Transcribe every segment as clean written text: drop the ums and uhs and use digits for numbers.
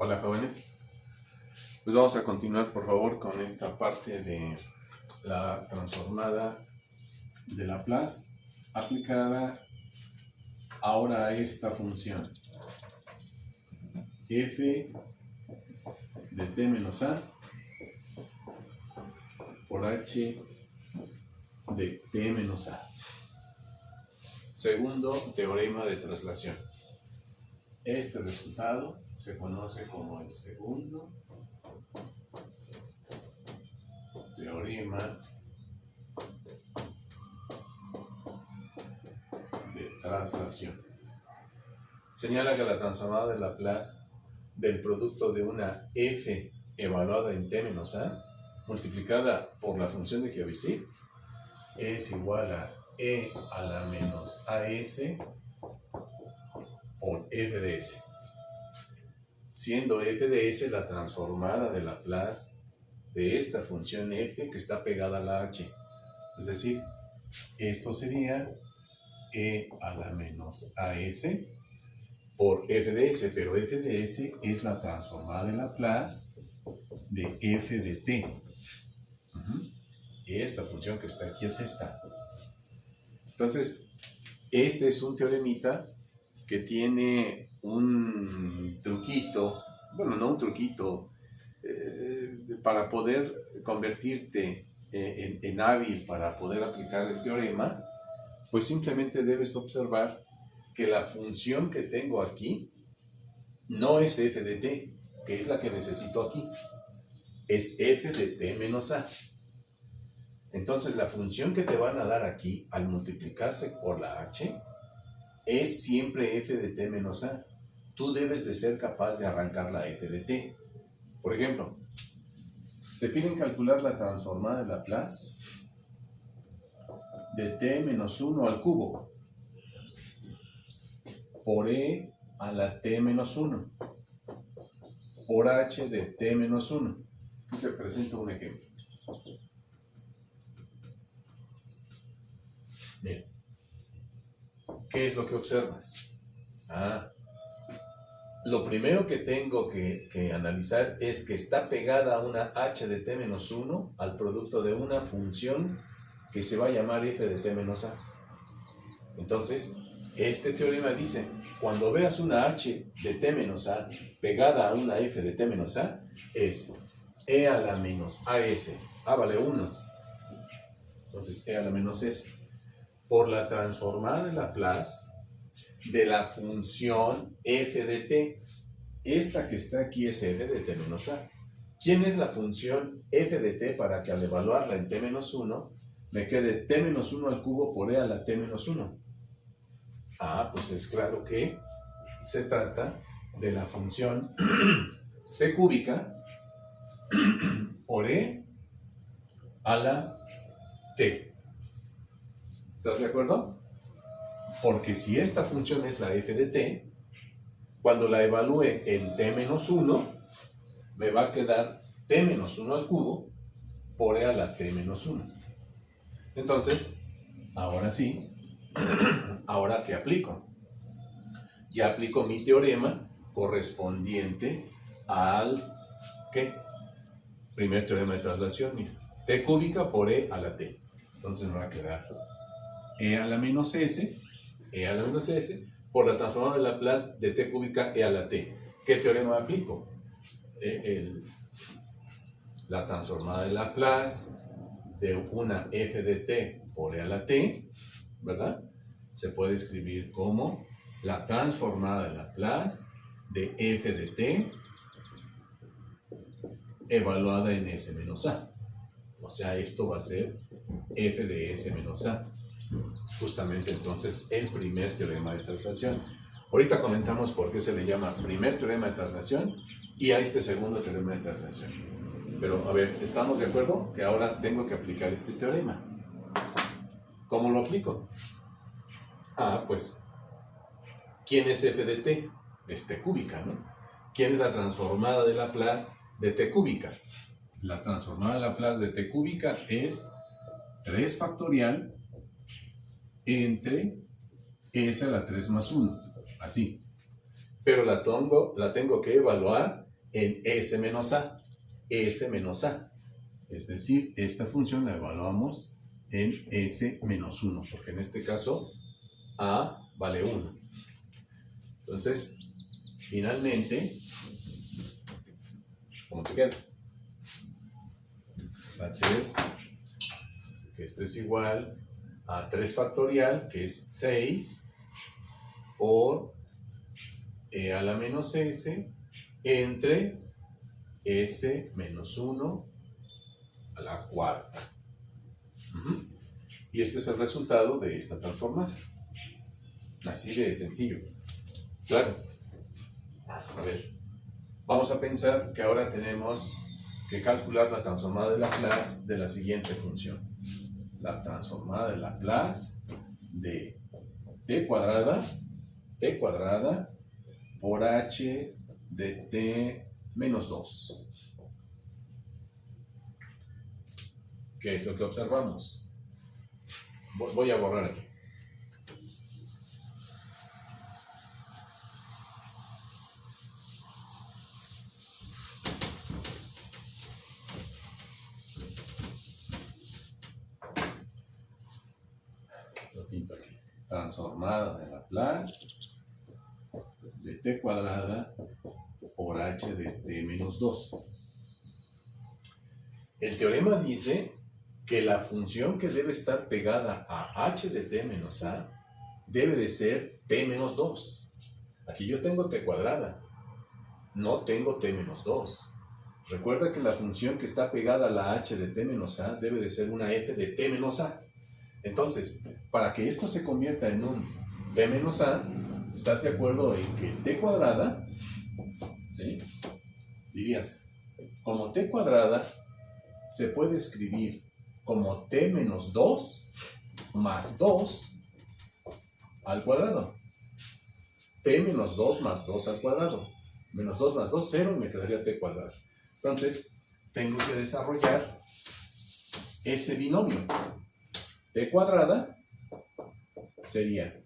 Hola jóvenes, pues vamos a continuar por favor con esta parte de la transformada de Laplace aplicada ahora a esta función f de t menos a por h de t menos a. Segundo teorema de traslación. Este resultado se conoce como el segundo teorema de traslación. Señala que la transformada de Laplace del producto de una f evaluada en t menos a multiplicada por la función de Giavissi es igual a e a la menos as por f de s, siendo f de s la transformada de Laplace de esta función f que está pegada a la h. Es decir, esto sería e a la menos as por f de s, pero f de s es la transformada de Laplace de f de t. Esta función que está aquí es esta. Entonces, este es un teoremita que tiene un truquito, bueno, no un truquito, para poder convertirte en hábil para poder aplicar el teorema, pues simplemente debes observar que la función que tengo aquí no es f de t, que es la que necesito aquí, es f de t menos a. Entonces la función que te van a dar aquí al multiplicarse por la h es siempre f de t menos a. Tú debes de ser capaz de arrancar la f de t. Por ejemplo, te piden calcular la transformada de Laplace de t menos 1 al cubo por e a la t menos 1 por h de t menos 1. Te presento un ejemplo. Bien. ¿Qué es lo que observas? Lo primero que tengo que analizar es que está pegada a una h de t menos 1 al producto de una función que se va a llamar f de t menos a. Entonces, este teorema dice, cuando veas una h de t menos a pegada a una f de t menos a, es e a la menos as, a vale 1, entonces e a la menos s, por la transformada de Laplace de la función f de t. Esta que está aquí es f de t menos a. ¿Quién es la función f de t para que al evaluarla en t menos 1 me quede t menos 1 al cubo por e a la t menos 1? Pues es claro que se trata de la función t cúbica por e a la t. ¿Estás de acuerdo? Porque si esta función es la f de t, cuando la evalúe en t menos 1, me va a quedar t menos 1 al cubo por e a la t menos 1. Entonces, ahora sí, ¿ahora qué aplico? Ya aplico mi teorema correspondiente al, ¿qué? Primer teorema de traslación, mira, t cúbica por e a la t. Entonces me va a quedar e a la menos s por la transformada de Laplace de t cúbica e a la t. ¿Qué teorema aplico? La transformada de Laplace de una f de t por e a la t, ¿verdad? Se puede escribir como la transformada de Laplace de f de t evaluada en s menos a. O sea, esto va a ser f de s menos a. Justamente entonces el primer teorema de traslación. Ahorita comentamos por qué se le llama primer teorema de traslación y a este segundo teorema de traslación. Pero a ver, ¿estamos de acuerdo que ahora tengo que aplicar este teorema? ¿Cómo lo aplico? Pues, ¿quién es f de t? Es t cúbica, ¿no? ¿Quién es la transformada de Laplace de t cúbica? La transformada de Laplace de t cúbica es 3 factorial entre s a la 3 más 1, así. Pero la tengo que evaluar en S menos A. S menos A. Es decir, esta función la evaluamos en S menos 1, porque en este caso A vale 1. Entonces, finalmente, ¿cómo te queda? Va a ser que esto es igual a 3 factorial, que es 6, por E a la menos S, entre S menos 1 a la cuarta. Y este es el resultado de esta transformada. Así de sencillo. Claro. A ver, vamos a pensar que ahora tenemos que calcular la transformada de Laplace de la siguiente función. La transformada de Laplace de t cuadrada por h de t menos 2. ¿Qué es lo que observamos? Voy a borrar aquí. Lo pinto aquí. Transformada de Laplace de t cuadrada por h de t menos 2. El teorema dice que la función que debe estar pegada a h de t menos a debe de ser t menos 2. Aquí yo tengo t cuadrada, no tengo t menos 2. Recuerda que la función que está pegada a la h de t menos a debe de ser una f de t menos a. Entonces, para que esto se convierta en un t menos a, ¿estás de acuerdo en que t cuadrada, ¿sí? Dirías, como t cuadrada se puede escribir como t menos 2 más 2 al cuadrado. T menos 2 más 2 al cuadrado. Menos 2 más 2, 0, y me quedaría t cuadrado. Entonces, tengo que desarrollar ese binomio. T cuadrada sería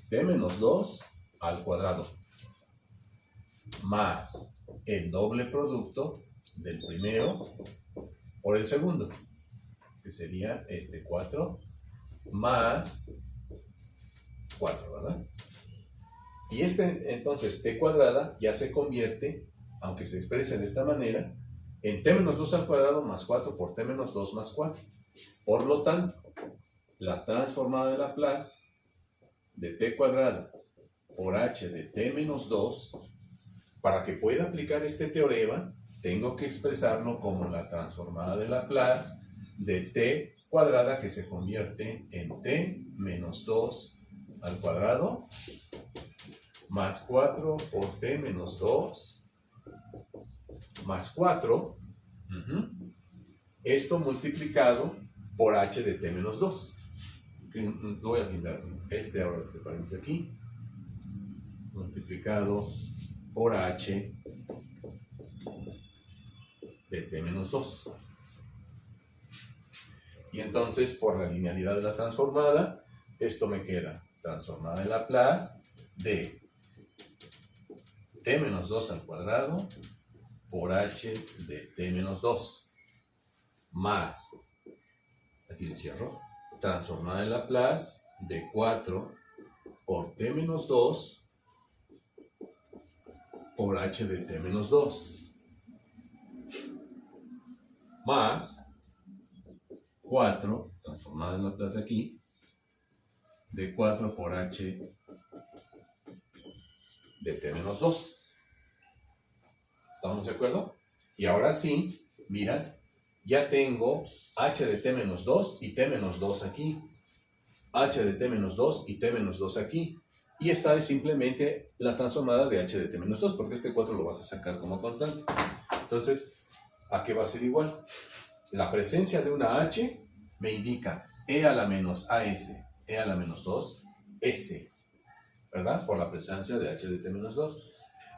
t menos 2 al cuadrado más el doble producto del primero por el segundo, que sería este 4 más 4, ¿verdad? Y entonces, t cuadrada ya se convierte, aunque se exprese de esta manera, en t menos 2 al cuadrado más 4 por t menos 2 más 4. Por lo tanto, la transformada de Laplace de t cuadrada por h de t menos 2, para que pueda aplicar este teorema, tengo que expresarlo como la transformada de Laplace de t cuadrada que se convierte en t menos 2 al cuadrado más 4 por t menos 2 más 4, esto multiplicado por h de t menos 2. Lo voy a pintar así. Ahora este paréntesis aquí, multiplicado por h de t menos 2. Y entonces, por la linealidad de la transformada, esto me queda transformada de Laplace de t menos 2 al cuadrado por h de t menos 2 más, aquí le cierro, transformada de Laplace de 4 por t menos 2 por h de t menos 2 más 4, transformada en Laplace aquí, de 4 por h de t menos 2. ¿Estamos de acuerdo? Y ahora sí, mira, ya tengo h de t menos 2 y t menos 2 aquí. H de t menos 2 y t menos 2 aquí. Y esta es simplemente la transformada de h de t menos 2, porque este 4 lo vas a sacar como constante. Entonces, ¿a qué va a ser igual? La presencia de una h me indica e a la menos as, e a la menos 2, s, ¿verdad? Por la presencia de h de t menos 2,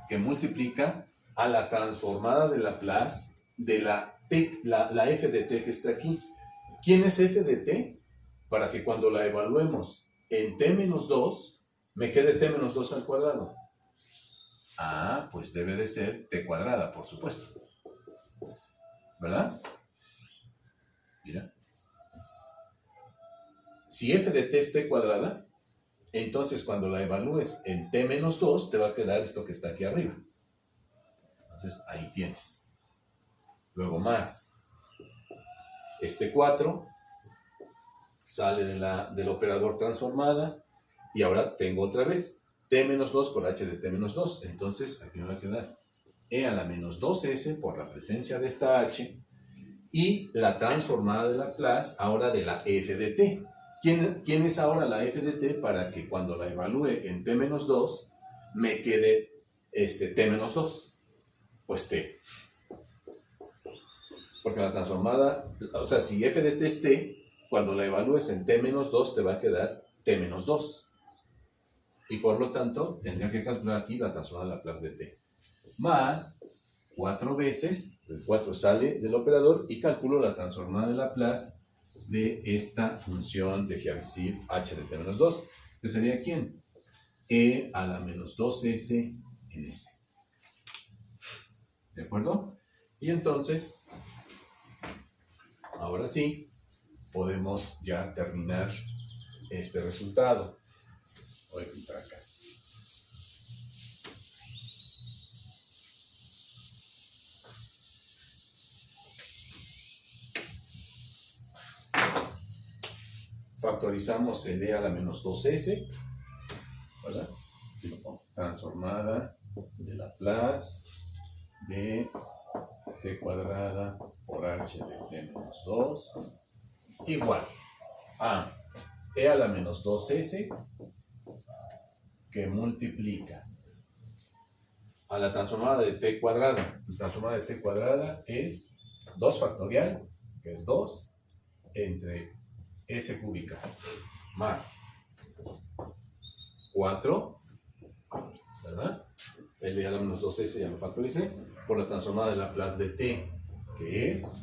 que multiplica a la transformada de Laplace de la f de t que está aquí. ¿Quién es f de t? Para que cuando la evaluemos en t menos 2, me quede t menos 2 al cuadrado. Ah, pues debe de ser t cuadrada, por supuesto. ¿Verdad? Mira. Si f de t es t cuadrada, entonces cuando la evalúes en t menos 2, te va a quedar esto que está aquí arriba. Entonces, ahí tienes. Luego más. Este 4 sale del operador transformada. Y ahora tengo otra vez t menos 2 por h de t menos 2. Entonces, aquí me va a quedar e a la menos 2s por la presencia de esta h. Y la transformada de Laplace ahora de la f de t. ¿Quién es ahora la f de t para que cuando la evalúe en t menos 2 me quede t menos 2? Pues t. Porque la transformada, o sea, si f de t es t, cuando la evalúes en t menos 2 te va a quedar t menos 2. Y por lo tanto, tendría que calcular aquí la transformada de Laplace de t. Más 4 veces, el 4 sale del operador y calculo la transformada de Laplace de esta función de Giavissi h de t menos 2. ¿Que sería quién? E a la menos 2s en s. ¿De acuerdo? Y entonces, ahora sí, podemos ya terminar este resultado. Voy a quitar acá. Factorizamos el e a la menos 2s, ¿verdad? Transformada de Laplace de t cuadrada por h de t menos 2 igual a e a la menos 2s que multiplica a la transformada de t cuadrada. La transformada de t cuadrada es 2 factorial, que es 2, entre s cúbica más 4, ¿verdad? El a la menos 2s ya lo factoricé, por la transformada de Laplace de t, que es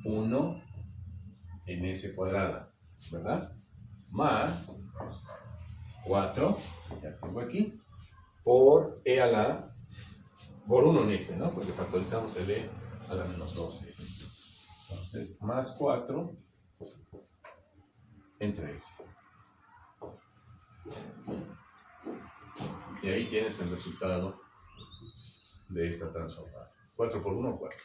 1 en s cuadrada, ¿verdad? Más 4, ya tengo aquí, por e a la, por 1 en s, ¿no? Porque factorizamos el e a la menos 2s. Entonces, más 4 entre s. Y ahí tienes el resultado de esta transformada. 4 por 1, 4.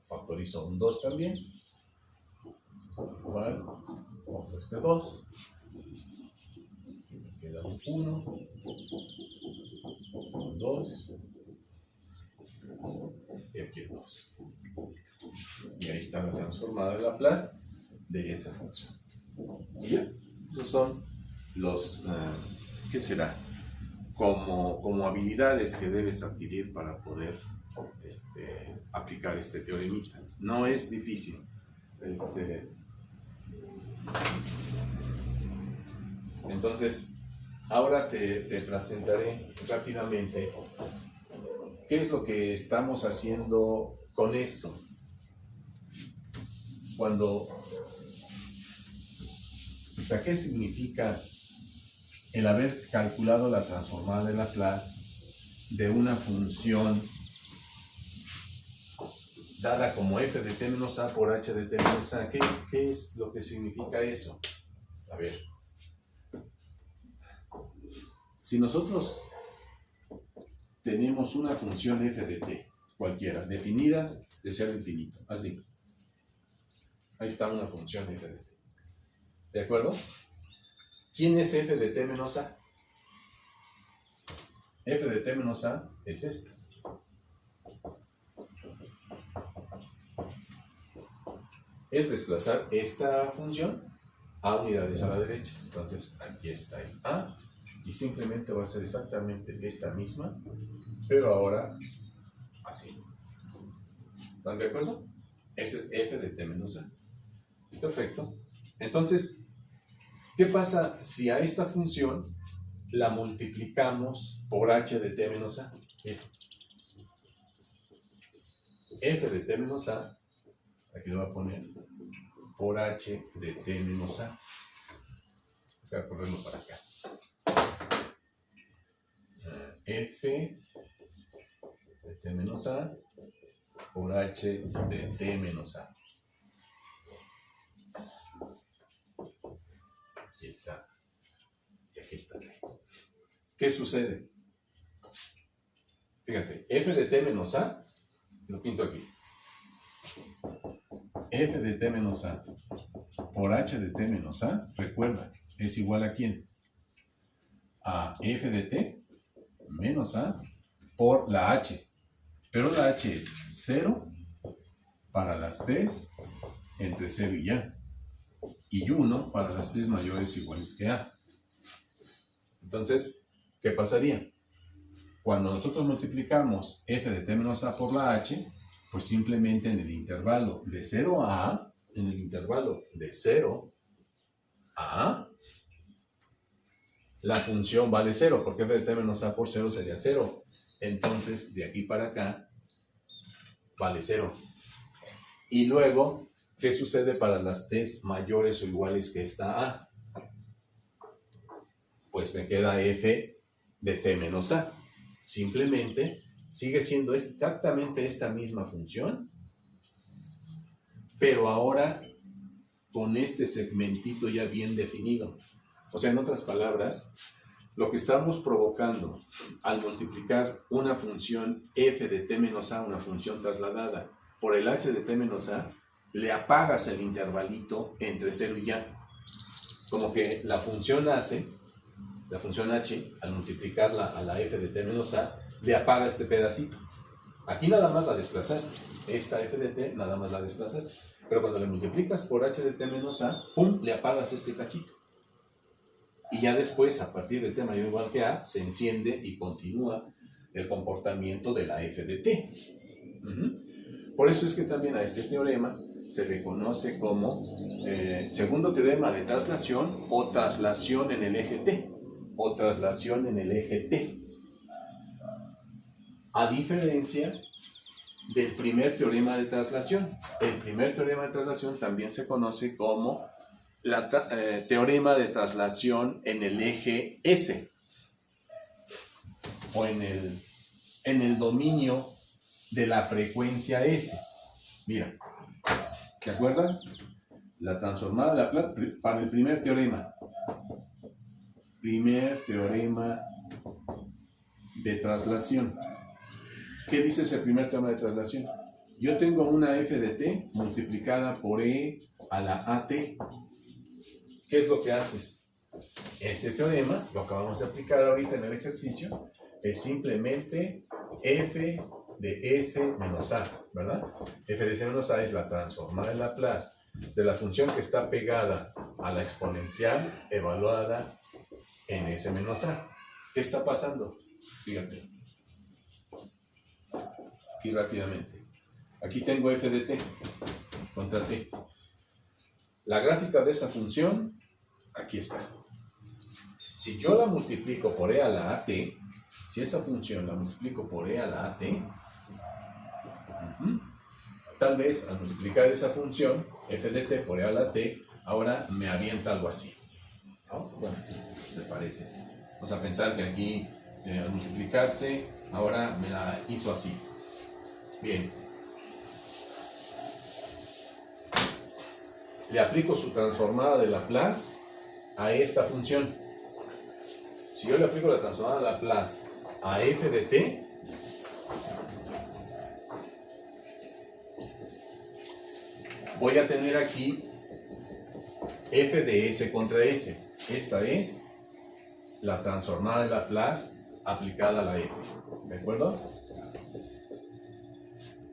Factorizo un 2 también. Igual, otro este 2. Queda un 1. Un 2. Y aquí el 2. Y ahí está la transformada de Laplace de esa función. Y ya, esos son los, ¿qué será? Como habilidades que debes adquirir para poder aplicar este teoremita. No es difícil. Entonces, ahora te presentaré rápidamente qué es lo que estamos haciendo con esto. O sea, ¿qué significa el haber calculado la transformada de Laplace de una función dada como f de t menos a por h de t menos a? ¿Qué es lo que significa eso? A ver. Si nosotros tenemos una función f de t, cualquiera, definida de 0 a infinito, así. Ahí está una función f de t. ¿De acuerdo? ¿Quién es f de t menos a? F de t menos a es esta. Es desplazar esta función a unidades a la derecha. Entonces, aquí está el a, y simplemente va a ser exactamente esta misma, pero ahora así. ¿Están de acuerdo? Ese es f de t menos a. Perfecto. Entonces, ¿qué pasa si a esta función la multiplicamos por h de t menos a? F de t menos a, aquí lo voy a poner, por h de t menos a. Voy a ponerlo para acá. F de t menos a por h de t menos a. Aquí está. Y aquí está. ¿Qué sucede? Fíjate, f de t menos a, lo pinto aquí. F de t menos a por h de t menos a, recuerda, es igual a ¿quién? A f de t menos a por la h. Pero la h es 0 para las t's entre 0 y a. Y 1 para las t's mayores o iguales que a. Entonces, ¿qué pasaría? Cuando nosotros multiplicamos f de t menos a por la h, pues simplemente en el intervalo de 0 a a, en el intervalo de 0 a a, la función vale 0, porque f de t menos a por 0 sería 0. Entonces, de aquí para acá, vale 0. Y luego, ¿qué sucede para las t's mayores o iguales que esta a? Pues me queda f de t menos a. Simplemente sigue siendo exactamente esta misma función, pero ahora con este segmentito ya bien definido. O sea, en otras palabras, lo que estamos provocando al multiplicar una función f de t menos a, una función trasladada, por el h de t menos a, le apagas el intervalito entre 0 y a. Como que la función h, al multiplicarla a la f de t menos a, le apaga este pedacito. Aquí nada más la desplazaste. Esta f de t nada más la desplazaste. Pero cuando le multiplicas por h de t menos a, ¡pum!, le apagas este cachito. Y ya después, a partir de t mayor o igual que a, se enciende y continúa el comportamiento de la f de t. Por eso es que también a este teorema se le conoce como segundo teorema de traslación o traslación en el eje t. O traslación en el eje t. A diferencia del primer teorema de traslación. El primer teorema de traslación también se conoce como teorema de traslación en el eje S, o en el dominio de la frecuencia S. Mira, ¿te acuerdas? La transformada de Laplace para el primer teorema. Primer teorema de traslación. ¿Qué dice ese primer teorema de traslación? Yo tengo una f de t multiplicada por e a la at. ¿Qué es lo que haces? Este teorema, lo acabamos de aplicar ahorita en el ejercicio, es simplemente f de s menos a, ¿verdad? F de s menos a es la transformada de Laplace de la función que está pegada a la exponencial evaluada en s menos a. ¿Qué está pasando? Fíjate. Aquí rápidamente. Aquí tengo f de t contra t. La gráfica de esa función, aquí está. Si yo la multiplico por e a la at, si esa función la multiplico por e a la at, tal vez al multiplicar esa función, f de t por e a la t, ahora me avienta algo así. ¿No? Bueno, se parece. Vamos a pensar que aquí, al multiplicarse, ahora me la hizo así. Bien. Le aplico su transformada de Laplace a esta función. Si yo le aplico la transformada de Laplace a f de t, voy a tener aquí f de s contra s. Esta es la transformada de Laplace aplicada a la f. ¿De acuerdo?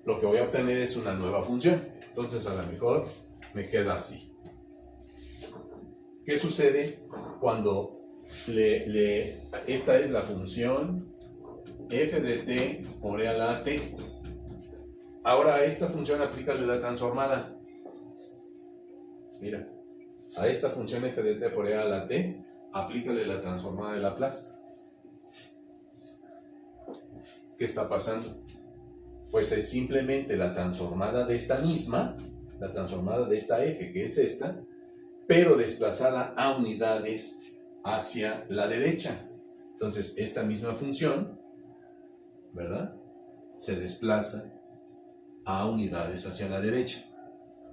Lo que voy a obtener es una nueva función. Entonces, a lo mejor me queda así. ¿Qué sucede cuando esta es la función f de t por e a la t? Ahora a esta función aplícale la transformada. Mira, a esta función f de t por e a la t, aplícale la transformada de Laplace. ¿Qué está pasando? Pues es simplemente la transformada de esta misma, la transformada de esta f, que es esta, pero desplazada a unidades hacia la derecha. Entonces, esta misma función, ¿verdad?, se desplaza a unidades hacia la derecha.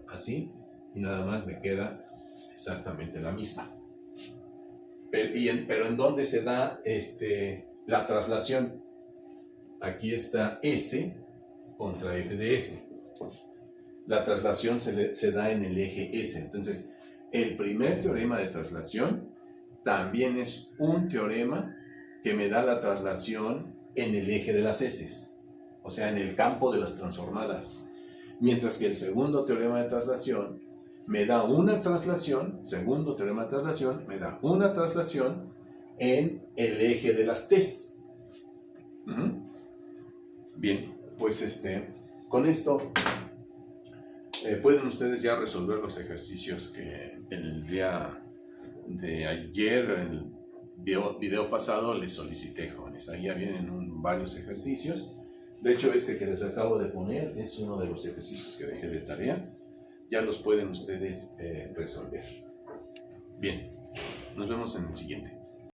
Así, y nada más me queda exactamente la misma. Pero ¿en dónde se da la traslación? Aquí está S contra f de S. La traslación se da en el eje S. Entonces, el primer teorema de traslación también es un teorema que me da la traslación en el eje de las S, o sea, en el campo de las transformadas. Mientras que el segundo teorema de traslación me da una traslación, segundo teorema de traslación, me da una traslación en el eje de las T's. Bien, pues con esto pueden ustedes ya resolver los ejercicios que el día de ayer, en el video pasado, les solicité, jóvenes. Ahí ya vienen varios ejercicios. De hecho, que les acabo de poner es uno de los ejercicios que dejé de tarea. Ya los pueden ustedes resolver. Bien, nos vemos en el siguiente.